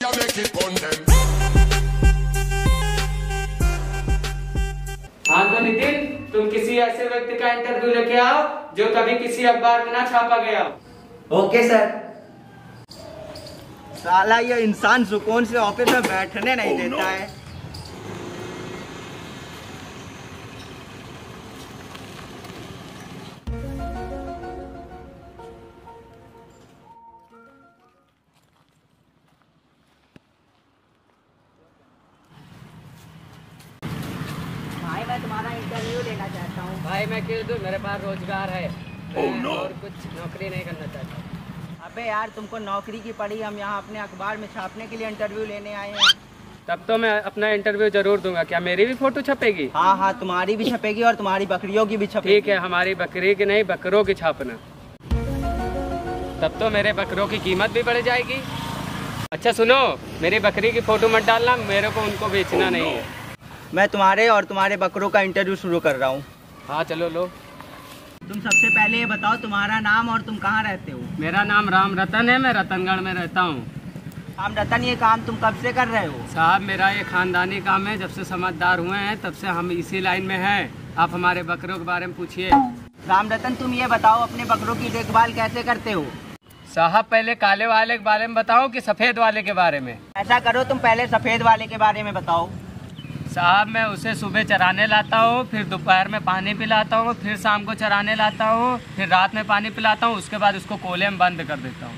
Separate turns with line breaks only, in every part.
हाँ तो नितिन, तुम किसी ऐसे व्यक्ति का इंटरव्यू लेके आओ जो कभी किसी अखबार में ना छापा गया हो।
Okay sir. साला ये इंसान सुकून से ऑफिस में बैठने नहीं देता है। भाई मैं तुम्हारा इंटरव्यू लेना चाहता हूँ।
भाई मैं क्यों दूँ, मेरे पास रोजगार है। और कुछ नौकरी नहीं करना चाहता।
अबे यार तुमको नौकरी की पड़ी, हम यहाँ अपने अखबार में छापने के लिए इंटरव्यू लेने आए हैं।
तब तो मैं अपना इंटरव्यू जरूर दूंगा। क्या मेरी भी फोटो छपेगी?
हाँ हाँ, तुम्हारी भी छपेगी और तुम्हारी बकरियों की भी छपेगी।
ठीक है, हमारी बकरी की नहीं, बकरों की छापना। तब तो मेरे बकरों की कीमत भी बढ़ जाएगी। अच्छा सुनो, मेरी बकरी की फोटो मत डालना, मेरे को उनको बेचना नहीं है।
मैं तुम्हारे और तुम्हारे बकरों का इंटरव्यू शुरू कर रहा हूँ।
हाँ चलो लो।
तुम सबसे पहले ये बताओ तुम्हारा नाम और तुम कहाँ रहते हो।
मेरा नाम राम रतन है, मैं रतनगढ़ में रहता हूँ।
राम रतन, ये काम तुम कब से कर रहे हो।
साहब मेरा ये खानदानी काम है, जब से समझदार हुए हैं तब से हम इसी लाइन में हैं। आप हमारे बकरों के बारे में पूछिए।
राम रतन, तुम ये बताओ अपने बकरों की देखभाल कैसे करते हो।
साहब पहले काले वाले के बारे में बताओ कि सफ़ेद वाले के बारे में?
ऐसा करो, तुम पहले सफ़ेद वाले के बारे में बताओ।
साहब मैं उसे सुबह चराने लाता हूँ, फिर दोपहर में पानी पिलाता हूँ, फिर शाम को चराने लाता हूँ, फिर रात में पानी पिलाता हूँ, उसके बाद उसको कोले में बंद कर देता हूँ।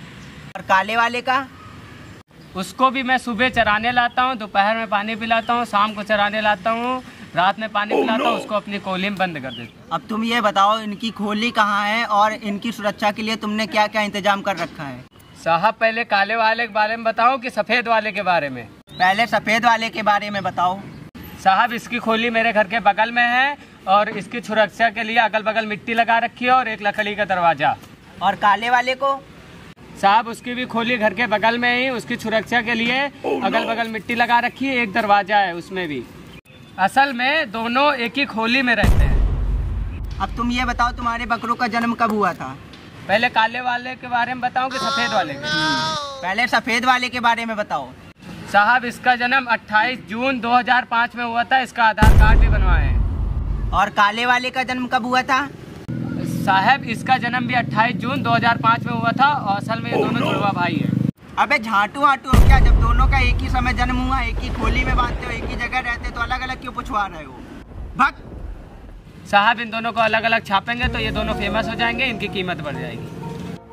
और काले वाले का?
उसको भी मैं सुबह चराने लाता हूँ, दोपहर में पानी पिलाता हूँ, शाम को चराने लाता हूँ, रात में पानी पिलाता हूँ, उसको अपनी कोली में बंद कर देता हूँ।
अब तुम ये बताओ इनकी खोली कहाँ है और इनकी सुरक्षा के लिए तुमने क्या क्या इंतजाम कर रखा है।
साहब पहले काले वाले के बारे में बताओ कि सफ़ेद वाले के बारे में?
पहले सफ़ेद वाले के बारे में बताओ।
साहब इसकी खोली मेरे घर के बगल में है और इसकी सुरक्षा के लिए अगल बगल मिट्टी लगा रखी है और एक लकड़ी का दरवाजा।
और काले वाले को?
साहब उसकी भी खोली घर के बगल में ही, उसकी सुरक्षा के लिए अगल बगल मिट्टी लगा रखी है, एक दरवाजा है उसमें भी। असल में दोनों एक ही खोली में रहते हैं।
अब तुम ये बताओ तुम्हारे बकरों का जन्म कब हुआ था।
पहले काले वाले के बारे में बताऊं कि सफ़ेद वाले के?
पहले सफ़ेद वाले के बारे में बताओ।
साहब इसका जन्म 28 जून 2005 में हुआ था, इसका आधार कार्ड भी बनवाए हैं।
और काले वाले का जन्म कब हुआ था।
साहब इसका जन्म भी 28 जून 2005 में हुआ था और असल में ये दोनों जुड़वा भाई हैं।
अबे झाटू आटू हो क्या, जब दोनों का एक ही समय जन्म हुआ, एक ही खोली में बांधते हो, एक ही जगह रहते, तो अलग अलग क्यों पूछवा रहे हो। भग।
साहब इन दोनों को अलग अलग छापेंगे तो ये दोनों फेमस हो जाएंगे, इनकी कीमत बढ़ जाएगी।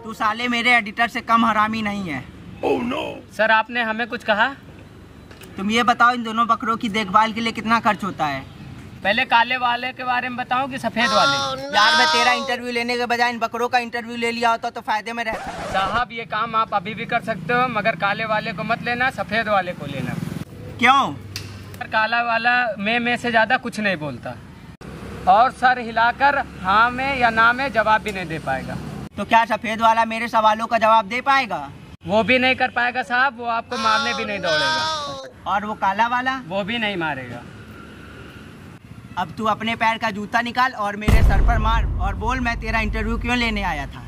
तू साले मेरे एडिटर से कम हरामी नहीं है।
सर आपने हमें कुछ कहा?
तुम ये बताओ इन दोनों बकरों की देखभाल के लिए कितना खर्च होता है।
पहले काले वाले के बारे में बताऊं कि सफ़ेद वाले?
यार मैं तेरा इंटरव्यू लेने के बजाय इन बकरों का इंटरव्यू ले लिया होता तो फायदे में रहता।
साहब ये काम आप अभी भी कर सकते हो, मगर काले वाले को मत लेना, सफ़ेद वाले को लेना।
क्यों?
काला वाला मैं से ज़्यादा कुछ नहीं बोलता और सर हिलाकर हाँ में या ना में जवाब भी नहीं दे पाएगा।
तो क्या सफ़ेद वाला मेरे सवालों का जवाब दे पाएगा?
वो भी नहीं कर पाएगा साहब, वो आपको मारने भी नहीं दौड़ेगा।
और वो काला वाला?
वो भी नहीं मारेगा।
अब तू अपने पैर का जूता निकाल और मेरे सर पर मार और बोल मैं तेरा इंटरव्यू क्यों लेने आया था।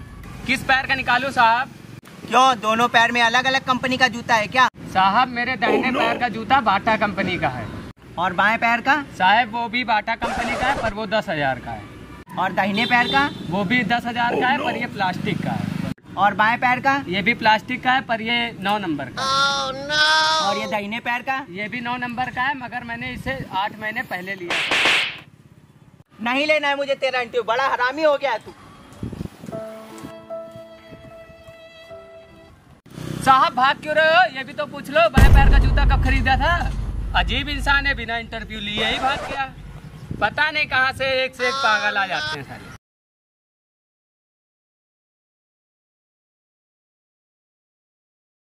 किस पैर का निकालूं साहब?
क्यों, दोनों पैर में अलग अलग कंपनी का जूता है क्या?
साहब मेरे दाहिने पैर का जूता बाटा कंपनी का है।
और बाएं पैर का?
साहब वो भी बाटा कंपनी का है पर वो 10,000 का है।
और दाहिने पैर का?
वो भी 10,000 का है पर ये प्लास्टिक का है।
और बाएं पैर का?
ये भी प्लास्टिक का है पर ये 9 नंबर का।
और ये दाहिने पैर का?
ये भी 9 नंबर का है मगर मैंने इसे 8 महीने पहले लिया।
नहीं लेना है मुझे तेरा इंटरव्यू, बड़ा हरामी हो गया तू।
साहब भाग क्यों रहे हो? ये भी तो पूछ लो, बाएं पैर का जूता कब खरीदा था? अजीब इंसान है, बिना इंटरव्यू लिए ही भाग गया। पता नहीं कहाँ से एक पागल आ जाते हैं सारे।